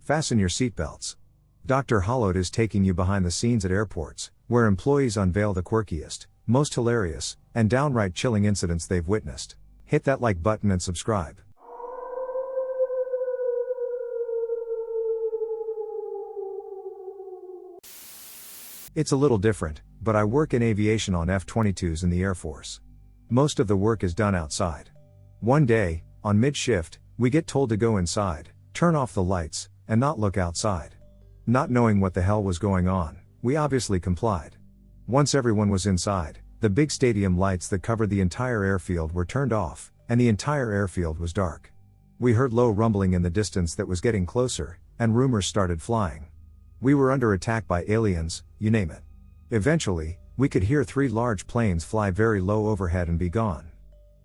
Fasten your seatbelts. Dr. Hollowed is taking you behind the scenes at airports, where employees unveil the quirkiest, most hilarious, and downright chilling incidents they've witnessed. Hit that like button and subscribe. It's a little different, but I work in aviation on F-22s in the Air Force. Most of the work is done outside. One day, on mid-shift, we get told to go inside, turn off the lights, and not look outside. Not knowing what the hell was going on, we obviously complied. Once everyone was inside, the big stadium lights that covered the entire airfield were turned off, and the entire airfield was dark. We heard low rumbling in the distance that was getting closer, and rumors started flying. We were under attack by aliens, you name it. Eventually, we could hear 3 large planes fly very low overhead and be gone.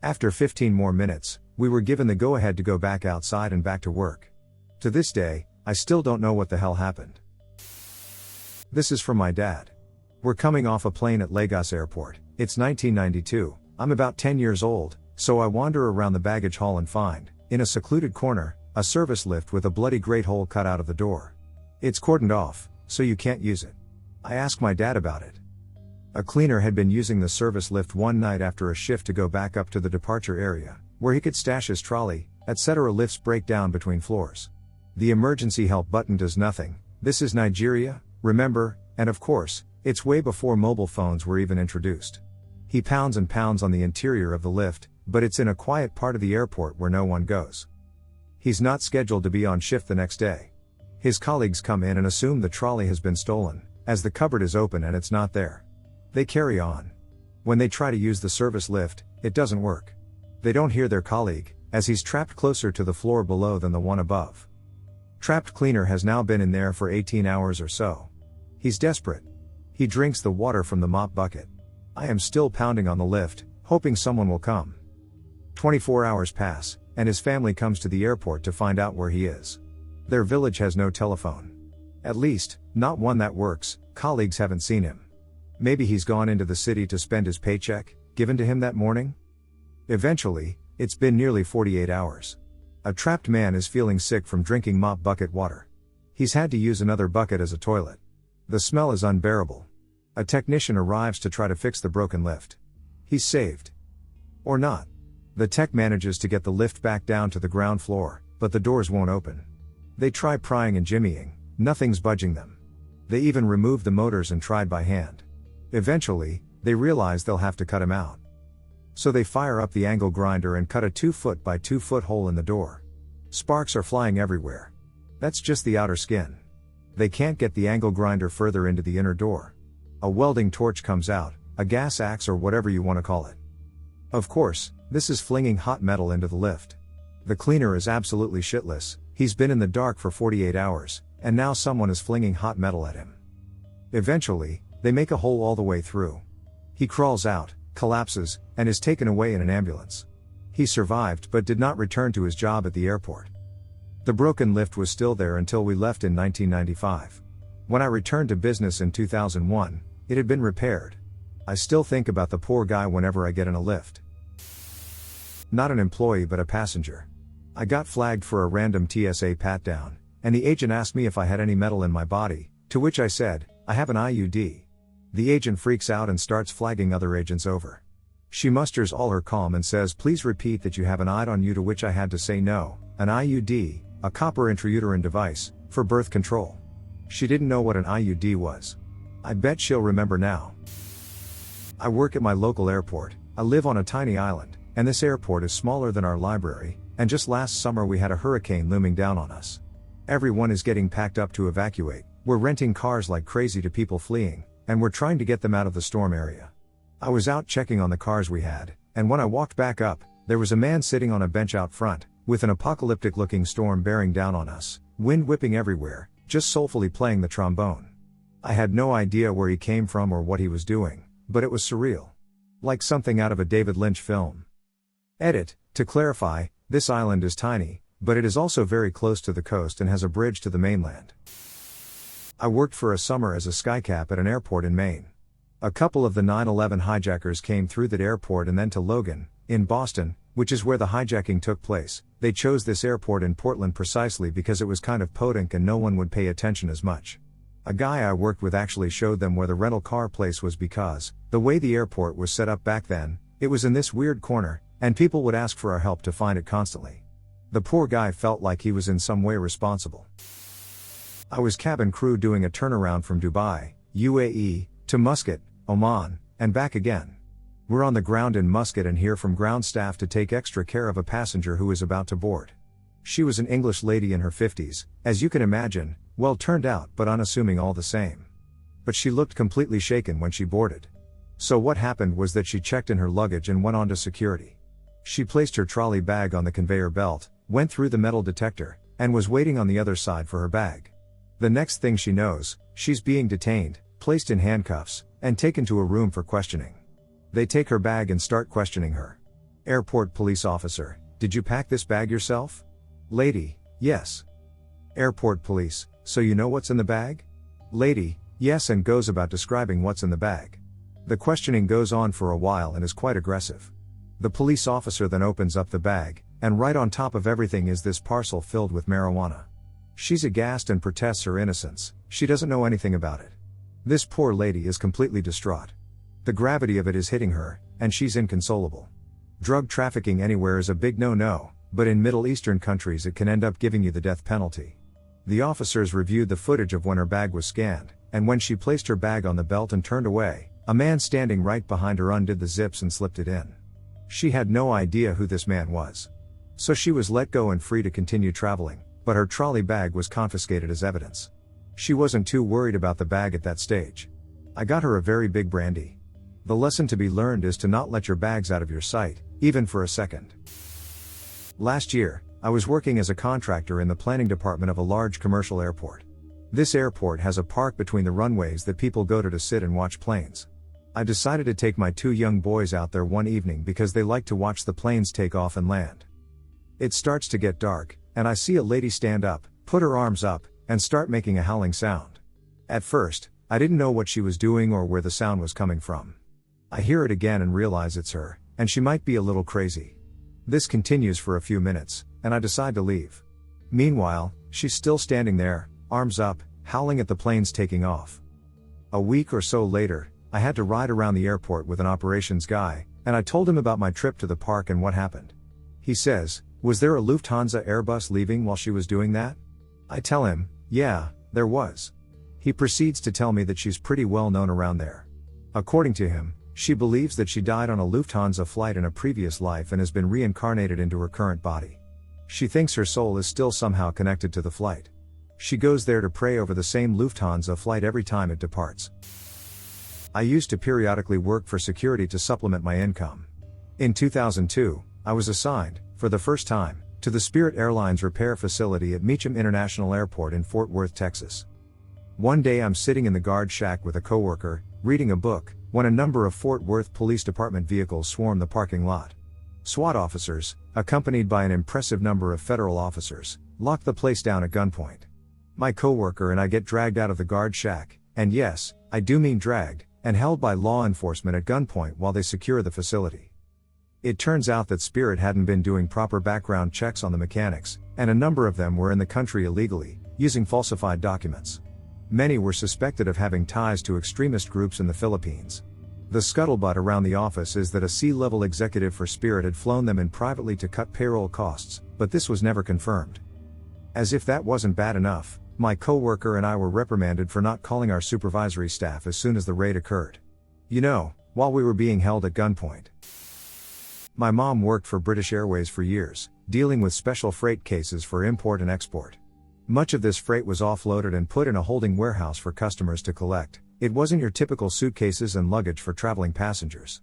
After 15 more minutes, we were given the go-ahead to go back outside and back to work. To this day, I still don't know what the hell happened. This is from my dad. We're coming off a plane at Lagos Airport. It's 1992, I'm about 10 years old, so I wander around the baggage hall and find, in a secluded corner, a service lift with a bloody great hole cut out of the door. It's cordoned off, so you can't use it. I ask my dad about it. A cleaner had been using the service lift one night after a shift to go back up to the departure area, where he could stash his trolley, etc. Lifts break down between floors. The emergency help button does nothing. This is Nigeria, remember, and of course, it's way before mobile phones were even introduced. He pounds and pounds on the interior of the lift, but it's in a quiet part of the airport where no one goes. He's not scheduled to be on shift the next day. His colleagues come in and assume the trolley has been stolen, as the cupboard is open and it's not there. They carry on. When they try to use the service lift, it doesn't work. They don't hear their colleague, as he's trapped closer to the floor below than the one above. Trapped cleaner has now been in there for 18 hours or so. He's desperate. He drinks the water from the mop bucket. I am still pounding on the lift, hoping someone will come. 24 hours pass, and his family comes to the airport to find out where he is. Their village has no telephone. At least, not one that works. Colleagues haven't seen him. Maybe he's gone into the city to spend his paycheck, given to him that morning? Eventually, it's been nearly 48 hours. A trapped man is feeling sick from drinking mop bucket water. He's had to use another bucket as a toilet. The smell is unbearable. A technician arrives to try to fix the broken lift. He's saved. Or not. The tech manages to get the lift back down to the ground floor, but the doors won't open. They try prying and jimmying, nothing's budging them. They even removed the motors and tried by hand. Eventually, they realize they'll have to cut him out. So they fire up the angle grinder and cut a 2-foot by 2-foot hole in the door. Sparks are flying everywhere. That's just the outer skin. They can't get the angle grinder further into the inner door. A welding torch comes out, a gas axe or whatever you want to call it. Of course, this is flinging hot metal into the lift. The cleaner is absolutely shitless. He's been in the dark for 48 hours, and now someone is flinging hot metal at him. Eventually, they make a hole all the way through. He crawls out, collapses, and is taken away in an ambulance. He survived but did not return to his job at the airport. The broken lift was still there until we left in 1995. When I returned to business in 2001, it had been repaired. I still think about the poor guy whenever I get in a lift. Not an employee but a passenger. I got flagged for a random TSA pat-down, and the agent asked me if I had any metal in my body, to which I said, I have an IUD. The agent freaks out and starts flagging other agents over. She musters all her calm and says, please repeat that you have an ID on you, to which I had to say no, an IUD, a copper intrauterine device, for birth control. She didn't know what an IUD was. I bet she'll remember now. I work at my local airport. I live on a tiny island, and this airport is smaller than our library, and just last summer we had a hurricane looming down on us. Everyone is getting packed up to evacuate. We're renting cars like crazy to people fleeing, and we're trying to get them out of the storm area. I was out checking on the cars we had, and when I walked back up, there was a man sitting on a bench out front, with an apocalyptic looking storm bearing down on us, wind whipping everywhere, just soulfully playing the trombone. I had no idea where he came from or what he was doing, but it was surreal. Like something out of a David Lynch film. Edit, to clarify, this island is tiny, but it is also very close to the coast and has a bridge to the mainland. I worked for a summer as a skycap at an airport in Maine. A couple of the 9/11 hijackers came through that airport and then to Logan, in Boston, which is where the hijacking took place. They chose this airport in Portland precisely because it was kind of podunk and no one would pay attention as much. A guy I worked with actually showed them where the rental car place was because, the way the airport was set up back then, it was in this weird corner, and people would ask for our help to find it constantly. The poor guy felt like he was in some way responsible. I was cabin crew doing a turnaround from Dubai, UAE, to Muscat, Oman, and back again. We're on the ground in Muscat and hear from ground staff to take extra care of a passenger who is about to board. She was an English lady in her 50s, as you can imagine, well turned out but unassuming all the same. But she looked completely shaken when she boarded. So what happened was that she checked in her luggage and went on to security. She placed her trolley bag on the conveyor belt, went through the metal detector, and was waiting on the other side for her bag. The next thing she knows, she's being detained, placed in handcuffs, and taken to a room for questioning. They take her bag and start questioning her. Airport police officer: did you pack this bag yourself? Lady: yes. Airport police: so you know what's in the bag? Lady: yes, and goes about describing what's in the bag. The questioning goes on for a while and is quite aggressive. The police officer then opens up the bag, and right on top of everything is this parcel filled with marijuana. She's aghast and protests her innocence. She doesn't know anything about it. This poor lady is completely distraught. The gravity of it is hitting her, and she's inconsolable. Drug trafficking anywhere is a big no-no, but in Middle Eastern countries it can end up giving you the death penalty. The officers reviewed the footage of when her bag was scanned, and when she placed her bag on the belt and turned away, a man standing right behind her undid the zips and slipped it in. She had no idea who this man was. So she was let go and free to continue traveling, but her trolley bag was confiscated as evidence. She wasn't too worried about the bag at that stage. I got her a very big brandy. The lesson to be learned is to not let your bags out of your sight, even for a second. Last year, I was working as a contractor in the planning department of a large commercial airport. This airport has a park between the runways that people go to sit and watch planes. I decided to take my 2 young boys out there one evening because they like to watch the planes take off and land. It starts to get dark, and I see a lady stand up, put her arms up, and start making a howling sound. At first, I didn't know what she was doing or where the sound was coming from. I hear it again and realize it's her, and she might be a little crazy. This continues for a few minutes, and I decide to leave. Meanwhile, she's still standing there, arms up, howling at the planes taking off. A week or so later, I had to ride around the airport with an operations guy, and I told him about my trip to the park and what happened. He says, "Was there a Lufthansa Airbus leaving while she was doing that?" I tell him, "Yeah, there was." He proceeds to tell me that she's pretty well known around there. According to him, she believes that she died on a Lufthansa flight in a previous life and has been reincarnated into her current body. She thinks her soul is still somehow connected to the flight. She goes there to pray over the same Lufthansa flight every time it departs. I used to periodically work for security to supplement my income. In 2002, I was assigned, for the first time, to the Spirit Airlines repair facility at Meacham International Airport in Fort Worth, Texas. One day I'm sitting in the guard shack with a coworker, reading a book, when a number of Fort Worth Police Department vehicles swarm the parking lot. SWAT officers, accompanied by an impressive number of federal officers, lock the place down at gunpoint. My coworker and I get dragged out of the guard shack, and yes, I do mean dragged, and held by law enforcement at gunpoint while they secure the facility. It turns out that Spirit hadn't been doing proper background checks on the mechanics, and a number of them were in the country illegally, using falsified documents. Many were suspected of having ties to extremist groups in the Philippines. The scuttlebutt around the office is that a C-level executive for Spirit had flown them in privately to cut payroll costs, but this was never confirmed. As if that wasn't bad enough, my coworker and I were reprimanded for not calling our supervisory staff as soon as the raid occurred. You know, while we were being held at gunpoint. My mom worked for British Airways for years, dealing with special freight cases for import and export. Much of this freight was offloaded and put in a holding warehouse for customers to collect. It wasn't your typical suitcases and luggage for traveling passengers.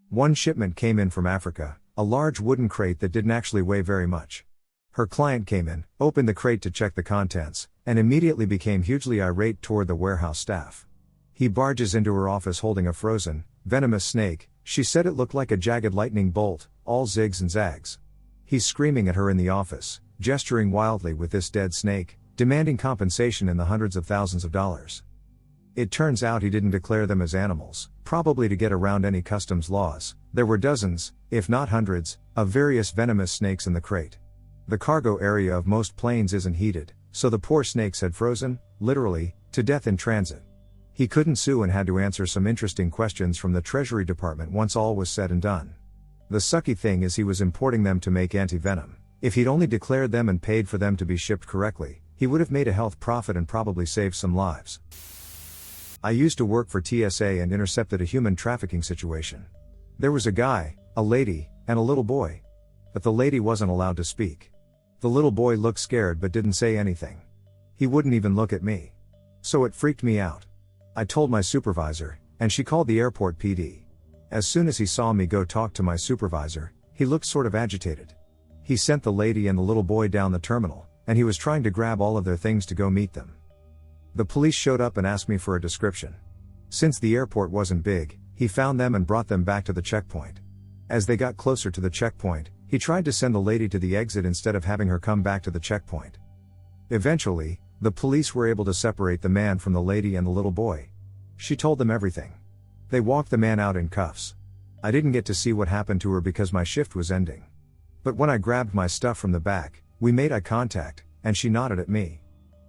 One shipment came in from Africa, a large wooden crate that didn't actually weigh very much. Her client came in, opened the crate to check the contents, and immediately became hugely irate toward the warehouse staff. He barges into her office holding a frozen, venomous snake. She said it looked like a jagged lightning bolt, all zigs and zags. He's screaming at her in the office, gesturing wildly with this dead snake, demanding compensation in the hundreds of thousands of dollars. It turns out he didn't declare them as animals, probably to get around any customs laws. There were dozens, if not hundreds, of various venomous snakes in the crate. The cargo area of most planes isn't heated, so the poor snakes had frozen, literally, to death in transit. He couldn't sue and had to answer some interesting questions from the Treasury Department once all was said and done. The sucky thing is he was importing them to make anti-venom. If he'd only declared them and paid for them to be shipped correctly, he would have made a health profit and probably saved some lives. I used to work for TSA and intercepted a human trafficking situation. There was a guy, a lady, and a little boy. But the lady wasn't allowed to speak. The little boy looked scared but didn't say anything. He wouldn't even look at me. So it freaked me out. I told my supervisor, and she called the airport PD. As soon as he saw me go talk to my supervisor, he looked sort of agitated. He sent the lady and the little boy down the terminal, and he was trying to grab all of their things to go meet them. The police showed up and asked me for a description. Since the airport wasn't big, he found them and brought them back to the checkpoint. As they got closer to the checkpoint, he tried to send the lady to the exit instead of having her come back to the checkpoint. Eventually, the police were able to separate the man from the lady and the little boy. She told them everything. They walked the man out in cuffs. I didn't get to see what happened to her because my shift was ending. But when I grabbed my stuff from the back, we made eye contact, and she nodded at me.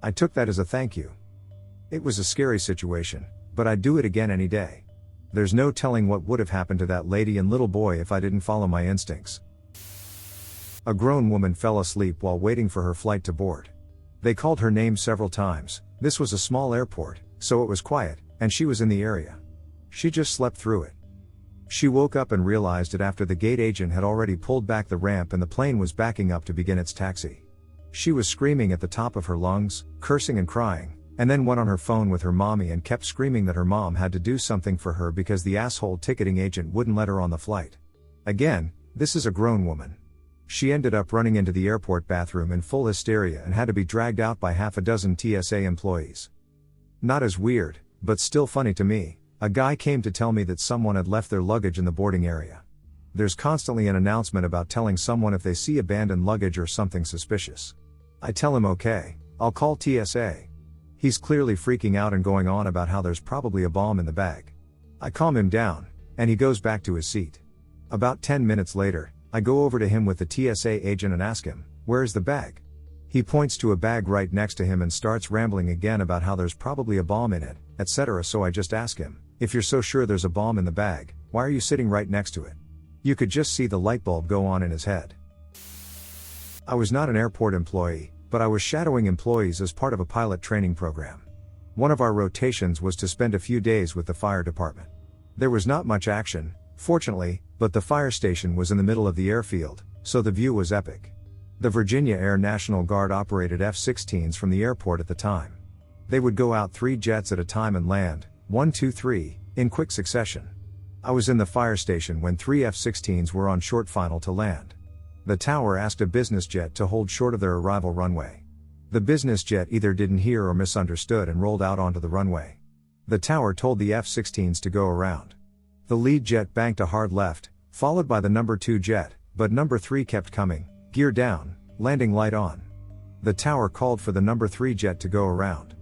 I took that as a thank you. It was a scary situation, but I'd do it again any day. There's no telling what would have happened to that lady and little boy if I didn't follow my instincts. A grown woman fell asleep while waiting for her flight to board. They called her name several times. This was a small airport, so it was quiet, and she was in the area. She just slept through it. She woke up and realized it after the gate agent had already pulled back the ramp and the plane was backing up to begin its taxi. She was screaming at the top of her lungs, cursing and crying, and then went on her phone with her mommy and kept screaming that her mom had to do something for her because the asshole ticketing agent wouldn't let her on the flight. Again, this is a grown woman. She ended up running into the airport bathroom in full hysteria and had to be dragged out by half a dozen TSA employees. Not as weird, but still funny to me, a guy came to tell me that someone had left their luggage in the boarding area. There's constantly an announcement about telling someone if they see abandoned luggage or something suspicious. I tell him okay, I'll call TSA. He's clearly freaking out and going on about how there's probably a bomb in the bag. I calm him down, and he goes back to his seat. About 10 minutes later, I go over to him with the TSA agent and ask him, "Where's the bag?" He points to a bag right next to him and starts rambling again about how there's probably a bomb in it, etc. So I just ask him, "If you're so sure there's a bomb in the bag, why are you sitting right next to it?" You could just see the light bulb go on in his head. I was not an airport employee, but I was shadowing employees as part of a pilot training program. One of our rotations was to spend a few days with the fire department. There was not much action, fortunately, but the fire station was in the middle of the airfield, so the view was epic. The Virginia Air National Guard operated F-16s from the airport at the time. They would go out 3 jets at a time and land, 1, 2, 3, in quick succession. I was in the fire station when 3 F-16s were on short final to land. The tower asked a business jet to hold short of their arrival runway. The business jet either didn't hear or misunderstood and rolled out onto the runway. The tower told the F-16s to go around. The lead jet banked a hard left, followed by the number 2 jet, but number 3 kept coming, gear down, landing light on. The tower called for the number 3 jet to go around.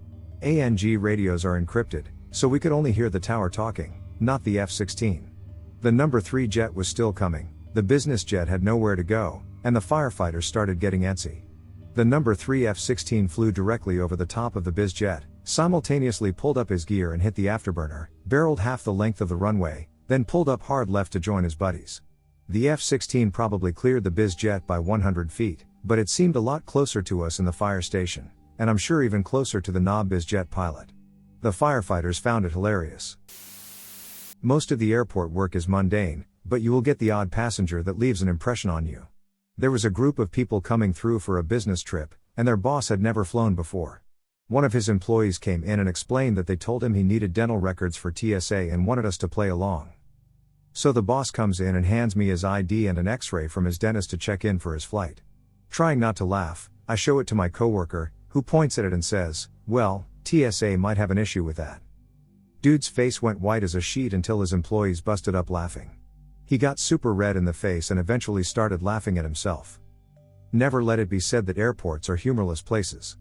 ANG radios are encrypted, so we could only hear the tower talking, not the F-16. The number 3 jet was still coming, the business jet had nowhere to go, and the firefighters started getting antsy. The number 3 F-16 flew directly over the top of the biz jet, simultaneously pulled up his gear and hit the afterburner, barreled half the length of the runway, then pulled up hard left to join his buddies. The F-16 probably cleared the biz jet by 100 feet, but it seemed a lot closer to us in the fire station, and I'm sure even closer to the knob biz jet pilot. The firefighters found it hilarious. Most of the airport work is mundane, but you will get the odd passenger that leaves an impression on you. There was a group of people coming through for a business trip, and their boss had never flown before. One of his employees came in and explained that they told him he needed dental records for TSA and wanted us to play along. So the boss comes in and hands me his ID and an X-ray from his dentist to check in for his flight. Trying not to laugh, I show it to my coworker, who points at it and says, "Well, TSA might have an issue with that." Dude's face went white as a sheet until his employees busted up laughing. He got super red in the face and eventually started laughing at himself. Never let it be said that airports are humorless places.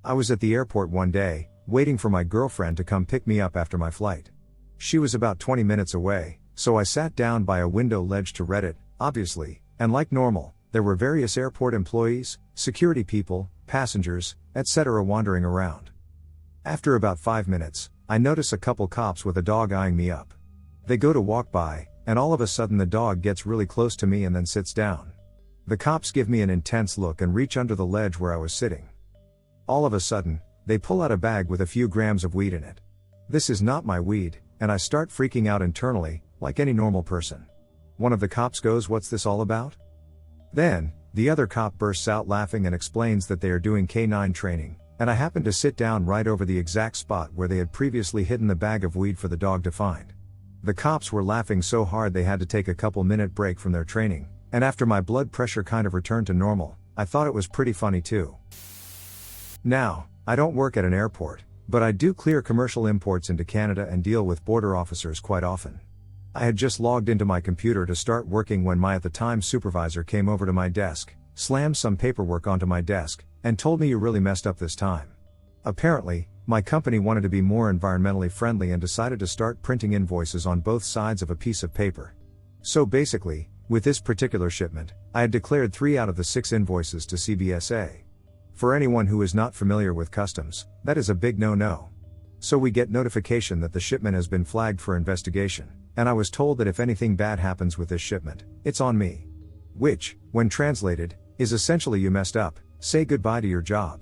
I was at the airport one day, waiting for my girlfriend to come pick me up after my flight. She was about 20 minutes away, so I sat down by a window ledge to Reddit, obviously, and like normal, there were various airport employees, security people, passengers, etc. wandering around. After about 5 minutes, I notice a couple cops with a dog eyeing me up. They go to walk by, and all of a sudden the dog gets really close to me and then sits down. The cops give me an intense look and reach under the ledge where I was sitting. All of a sudden, they pull out a bag with a few grams of weed in it. This is not my weed, and I start freaking out internally, like any normal person. One of the cops goes, "What's this all about?" Then, the other cop bursts out laughing and explains that they are doing K9 training, and I happened to sit down right over the exact spot where they had previously hidden the bag of weed for the dog to find. The cops were laughing so hard they had to take a couple-minute break from their training, and after my blood pressure kind of returned to normal, I thought it was pretty funny too. Now, I don't work at an airport, but I do clear commercial imports into Canada and deal with border officers quite often. I had just logged into my computer to start working when my at the time supervisor came over to my desk, slammed some paperwork onto my desk, and told me, "You really messed up this time." Apparently, my company wanted to be more environmentally friendly and decided to start printing invoices on both sides of a piece of paper. So basically, with this particular shipment, I had declared 3 out of the 6 invoices to CBSA. For anyone who is not familiar with customs, that is a big no-no. So we get notification that the shipment has been flagged for investigation, and I was told that if anything bad happens with this shipment, it's on me. Which, when translated, is essentially you messed up, say goodbye to your job.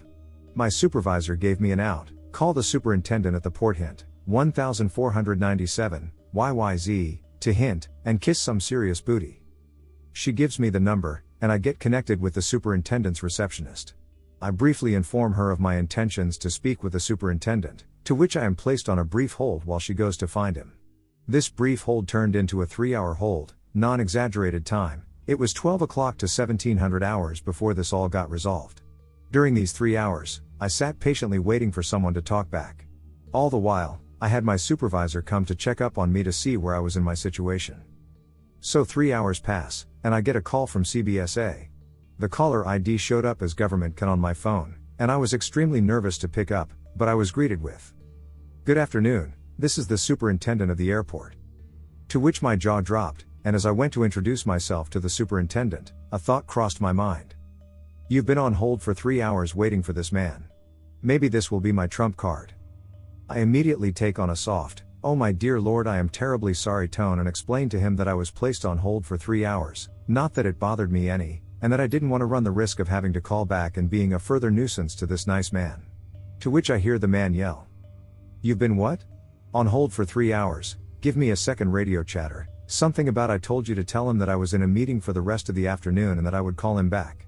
My supervisor gave me an out, call the superintendent at the port hint, 1497, YYZ, to hint, and kiss some serious booty. She gives me the number, and I get connected with the superintendent's receptionist. I briefly inform her of my intentions to speak with the superintendent, to which I am placed on a brief hold while she goes to find him. This brief hold turned into a 3-hour hold, non-exaggerated time. It was 12 o'clock to 1700 hours before this all got resolved. During these 3 hours, I sat patiently waiting for someone to talk back. All the while, I had my supervisor come to check up on me to see where I was in my situation. So 3 hours pass, and I get a call from CBSA. The caller ID showed up as government CAN on my phone, and I was extremely nervous to pick up, but I was greeted with, "Good afternoon, this is the superintendent of the airport." To which my jaw dropped, and as I went to introduce myself to the superintendent, a thought crossed my mind. You've been on hold for 3 hours waiting for this man. Maybe this will be my trump card. I immediately take on a soft, "Oh my dear Lord, I am terribly sorry" tone and explain to him that I was placed on hold for 3 hours, not that it bothered me any, and that I didn't want to run the risk of having to call back and being a further nuisance to this nice man. To which I hear the man yell, "You've been what? On hold for 3 hours, give me a second." Radio chatter, something about "I told you to tell him that I was in a meeting for the rest of the afternoon and that I would call him back."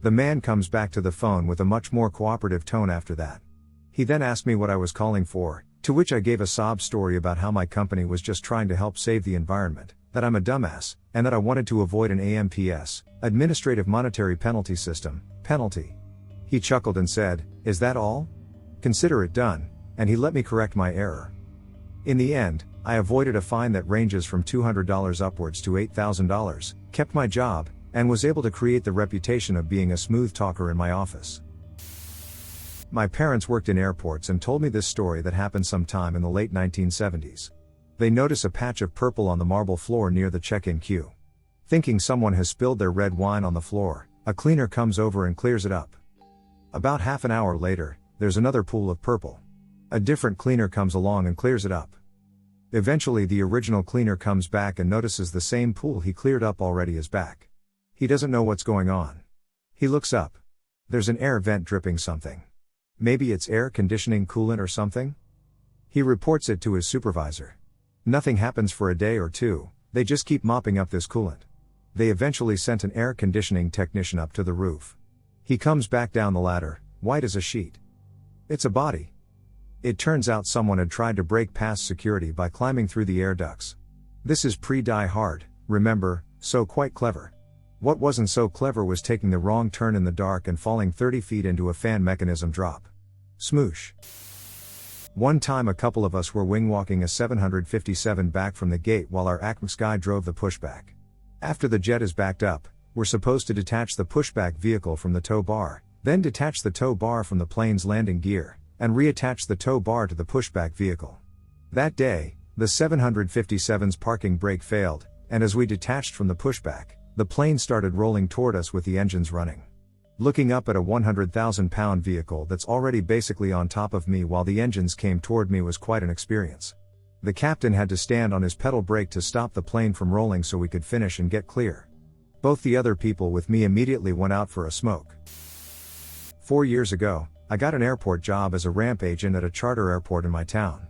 The man comes back to the phone with a much more cooperative tone after that. He then asked me what I was calling for, to which I gave a sob story about how my company was just trying to help save the environment, that I'm a dumbass, and that I wanted to avoid an AMPS, Administrative Monetary Penalty System, penalty. He chuckled and said, "Is that all? Consider it done," and he let me correct my error. In the end, I avoided a fine that ranges from $200 upwards to $8,000, kept my job, and was able to create the reputation of being a smooth talker in my office. My parents worked in airports and told me this story that happened sometime in the late 1970s. They notice a patch of purple on the marble floor near the check-in queue. Thinking someone has spilled their red wine on the floor, a cleaner comes over and clears it up. About half an hour later, there's another pool of purple. A different cleaner comes along and clears it up. Eventually the original cleaner comes back and notices the same pool he cleared up already is back. He doesn't know what's going on. He looks up. There's an air vent dripping something. Maybe it's air conditioning coolant or something? He reports it to his supervisor. Nothing happens for a day or two, they just keep mopping up this coolant. They eventually sent an air conditioning technician up to the roof. He comes back down the ladder, white as a sheet. It's a body. It turns out someone had tried to break past security by climbing through the air ducts. This is pre-Die Hard, remember, so quite clever. What wasn't so clever was taking the wrong turn in the dark and falling 30 feet into a fan mechanism drop. Smoosh. One time a couple of us were wing-walking a 757 back from the gate while our ACMX guy drove the pushback. After the jet is backed up, we're supposed to detach the pushback vehicle from the tow bar, then detach the tow bar from the plane's landing gear, and reattach the tow bar to the pushback vehicle. That day, the 757's parking brake failed, and as we detached from the pushback, the plane started rolling toward us with the engines running. Looking up at a 100,000-pound vehicle that's already basically on top of me while the engines came toward me was quite an experience. The captain had to stand on his pedal brake to stop the plane from rolling so we could finish and get clear. Both the other people with me immediately went out for a smoke. 4 years ago, I got an airport job as a ramp agent at a charter airport in my town.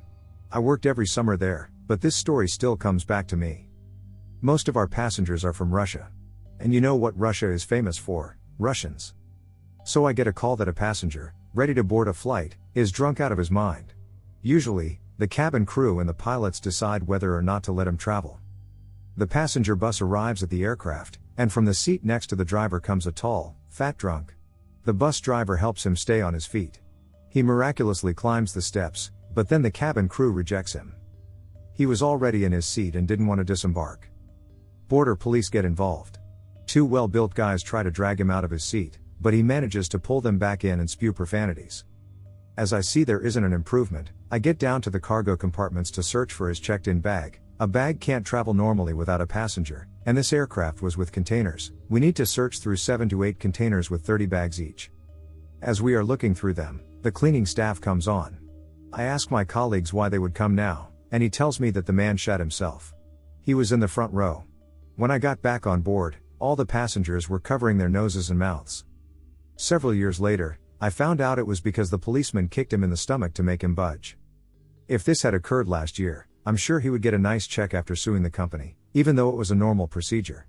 I worked every summer there, but this story still comes back to me. Most of our passengers are from Russia. And you know what Russia is famous for? Russians. So I get a call that a passenger, ready to board a flight, is drunk out of his mind. Usually, the cabin crew and the pilots decide whether or not to let him travel. The passenger bus arrives at the aircraft, and from the seat next to the driver comes a tall, fat drunk. The bus driver helps him stay on his feet. He miraculously climbs the steps, but then the cabin crew rejects him. He was already in his seat and didn't want to disembark. Border police get involved. 2 well-built guys try to drag him out of his seat, but he manages to pull them back in and spew profanities. As I see there isn't an improvement, I get down to the cargo compartments to search for his checked-in bag. A bag can't travel normally without a passenger, and this aircraft was with containers. We need to search through 7 to 8 containers with 30 bags each. As we are looking through them, the cleaning staff comes on. I ask my colleagues why they would come now, and he tells me that the man shat himself. He was in the front row. When I got back on board, all the passengers were covering their noses and mouths. Several years later, I found out it was because the policeman kicked him in the stomach to make him budge. If this had occurred last year, I'm sure he would get a nice check after suing the company, even though it was a normal procedure.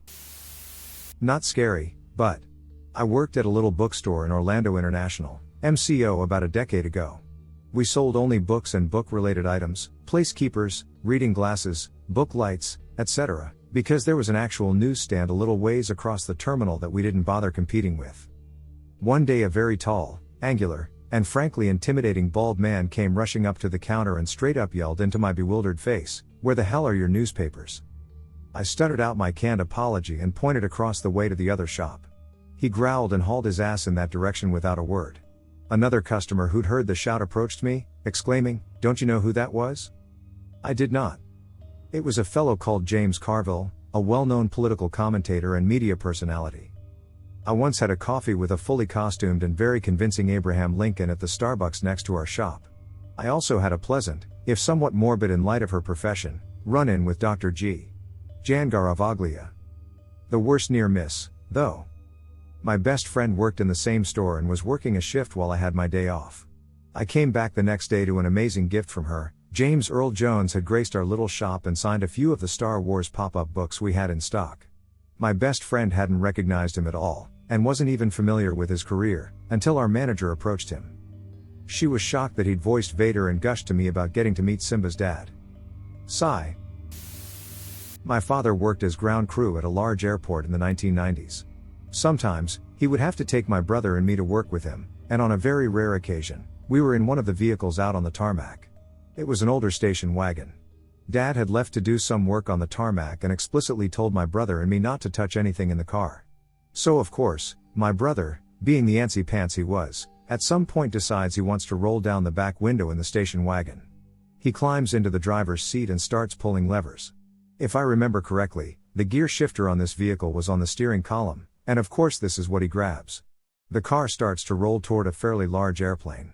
Not scary, but I worked at a little bookstore in Orlando International, MCO, about a decade ago. We sold only books and book-related items, placekeepers, reading glasses, book lights, etc., because there was an actual newsstand a little ways across the terminal that we didn't bother competing with. One day a very tall, angular, and frankly intimidating bald man came rushing up to the counter and straight up yelled into my bewildered face, "Where the hell are your newspapers?" I stuttered out my canned apology and pointed across the way to the other shop. He growled and hauled his ass in that direction without a word. Another customer who'd heard the shout approached me, exclaiming, "Don't you know who that was?" I did not. It was a fellow called James Carville, a well-known political commentator and media personality. I once had a coffee with a fully costumed and very convincing Abraham Lincoln at the Starbucks next to our shop. I also had a pleasant, if somewhat morbid in light of her profession, run-in with Dr. G. Jan Garavaglia. The worst near miss, though. My best friend worked in the same store and was working a shift while I had my day off. I came back the next day to an amazing gift from her. James Earl Jones had graced our little shop and signed a few of the Star Wars pop-up books we had in stock. My best friend hadn't recognized him at all, and wasn't even familiar with his career, until our manager approached him. She was shocked that he'd voiced Vader and gushed to me about getting to meet Simba's dad. Sigh. My father worked as ground crew at a large airport in the 1990s. Sometimes, he would have to take my brother and me to work with him, and on a very rare occasion, we were in one of the vehicles out on the tarmac. It was an older station wagon. Dad had left to do some work on the tarmac and explicitly told my brother and me not to touch anything in the car. So of course, my brother, being the antsy pants he was, at some point decides he wants to roll down the back window in the station wagon. He climbs into the driver's seat and starts pulling levers. If I remember correctly, the gear shifter on this vehicle was on the steering column, and of course this is what he grabs. The car starts to roll toward a fairly large airplane.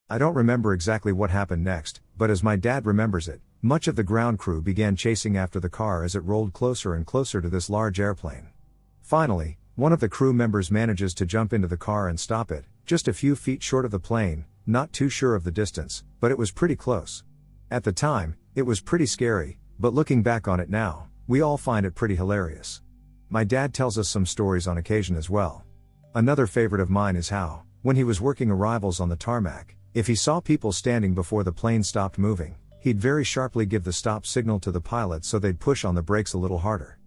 I don't remember exactly what happened next, but as my dad remembers it, much of the ground crew began chasing after the car as it rolled closer and closer to this large airplane. Finally, one of the crew members manages to jump into the car and stop it, just a few feet short of the plane, not too sure of the distance, but it was pretty close. At the time, it was pretty scary, but looking back on it now, we all find it pretty hilarious. My dad tells us some stories on occasion as well. Another favorite of mine is how, when he was working arrivals on the tarmac, if he saw people standing before the plane stopped moving, he'd very sharply give the stop signal to the pilot so they'd push on the brakes a little harder.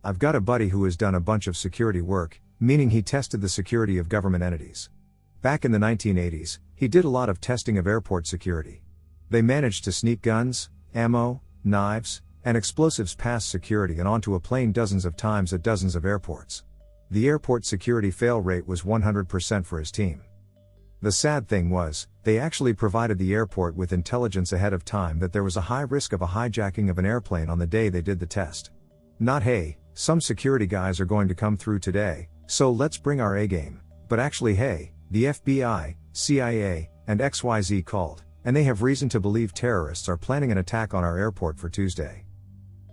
I've got a buddy who has done a bunch of security work, meaning he tested the security of government entities. Back in the 1980s, he did a lot of testing of airport security. They managed to sneak guns, ammo, knives, and explosives past security and onto a plane dozens of times at dozens of airports. The airport security fail rate was 100% for his team. The sad thing was, they actually provided the airport with intelligence ahead of time that there was a high risk of a hijacking of an airplane on the day they did the test. Not hey, some security guys are going to come through today, so let's bring our A game, but actually hey, the FBI, CIA, and XYZ called, and they have reason to believe terrorists are planning an attack on our airport for Tuesday.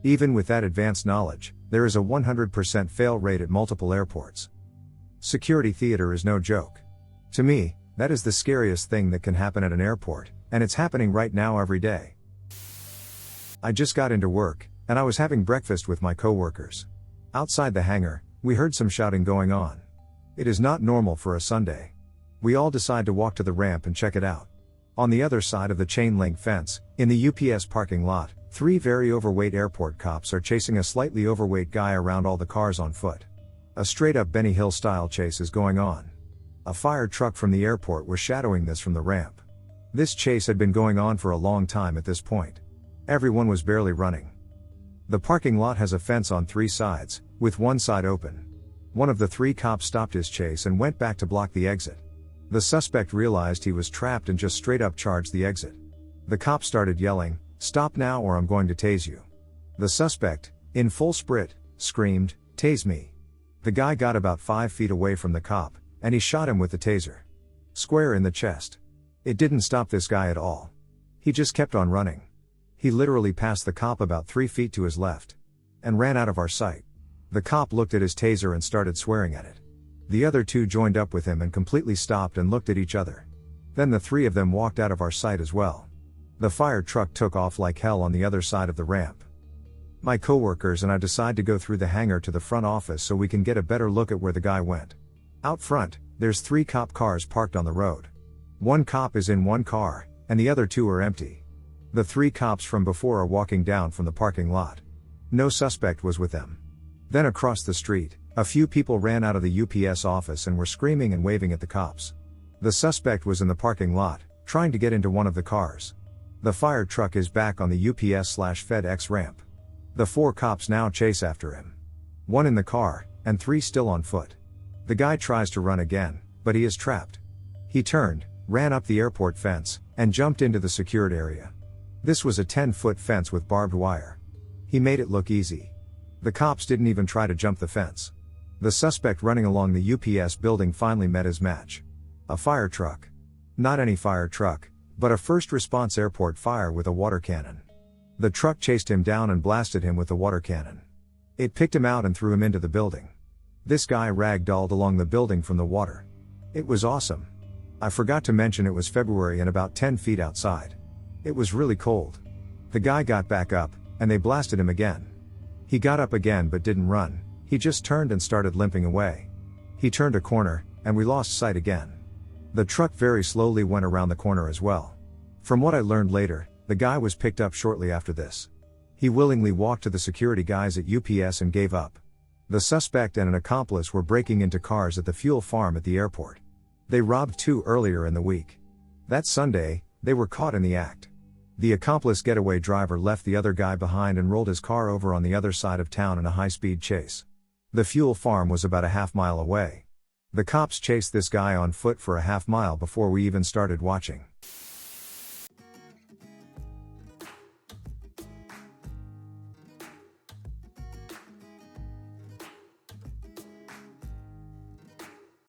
Even with that advanced knowledge, there is a 100% fail rate at multiple airports. Security theater is no joke. To me, that is the scariest thing that can happen at an airport, and it's happening right now every day. I just got into work, and I was having breakfast with my coworkers. Outside the hangar, we heard some shouting going on. It is not normal for a Sunday. We all decide to walk to the ramp and check it out. On the other side of the chain link fence, in the UPS parking lot, 3 very overweight airport cops are chasing a slightly overweight guy around all the cars on foot. A straight-up Benny Hill style chase is going on. A fire truck from the airport was shadowing this from the ramp. This chase had been going on for a long time at this point. Everyone was barely running. The parking lot has a fence on 3 sides, with one side open. One of the 3 cops stopped his chase and went back to block the exit. The suspect realized he was trapped and just straight up charged the exit. The cop started yelling, "Stop now or I'm going to tase you." The suspect, in full sprint, screamed, "Tase me." The guy got about 5 feet away from the cop, and he shot him with the taser. Square in the chest. It didn't stop this guy at all. He just kept on running. He literally passed the cop about 3 feet to his left. And ran out of our sight. The cop looked at his taser and started swearing at it. The other 2 joined up with him and completely stopped and looked at each other. Then the 3 of them walked out of our sight as well. The fire truck took off like hell on the other side of the ramp. My coworkers and I decide to go through the hangar to the front office so we can get a better look at where the guy went. Out front, there's 3 cop cars parked on the road. 1 cop is in 1 car, and the other 2 are empty. The 3 cops from before are walking down from the parking lot. No suspect was with them. Then across the street, a few people ran out of the UPS office and were screaming and waving at the cops. The suspect was in the parking lot, trying to get into one of the cars. The fire truck is back on the UPS/FedEx ramp. The 4 cops now chase after him. 1 in the car, and 3 still on foot. The guy tries to run again, but he is trapped. He turned, ran up the airport fence, and jumped into the secured area. This was a 10-foot fence with barbed wire. He made it look easy. The cops didn't even try to jump the fence. The suspect running along the UPS building finally met his match. A fire truck. Not any fire truck, but a first response airport fire with a water cannon. The truck chased him down and blasted him with the water cannon. It picked him out and threw him into the building. This guy ragdolled along the building from the water. It was awesome. I forgot to mention it was February and about 10 feet outside. It was really cold. The guy got back up, and they blasted him again. He got up again but didn't run, he just turned and started limping away. He turned a corner, and we lost sight again. The truck very slowly went around the corner as well. From what I learned later, the guy was picked up shortly after this. He willingly walked to the security guys at UPS and gave up. The suspect and an accomplice were breaking into cars at the fuel farm at the airport. They robbed 2 earlier in the week. That Sunday, they were caught in the act. The accomplice getaway driver left the other guy behind and rolled his car over on the other side of town in a high-speed chase. The fuel farm was about a half-mile away. The cops chased this guy on foot for a half-mile before we even started watching.